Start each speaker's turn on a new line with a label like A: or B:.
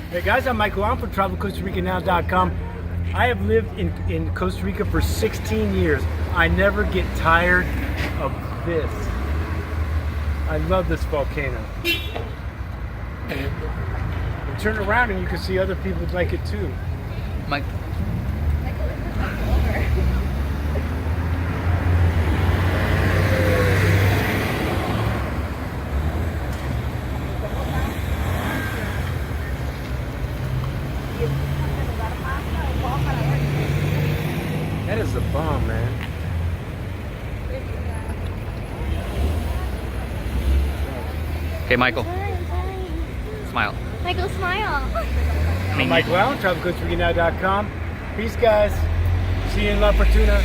A: Hey guys, I'm Michael. I'm from TravelCostaRicaNow.com. I have lived in Costa Rica for 16 years. I never get tired of this. I love this volcano. And turn around and you can see other people like it too.
B: Mike.
A: That is a bomb, man.
B: Okay, Michael. Smile.
C: Michael, smile.
A: I'm Mike Wow, TravelCostaRicaNow.com. Peace, guys. See you in La Fortuna.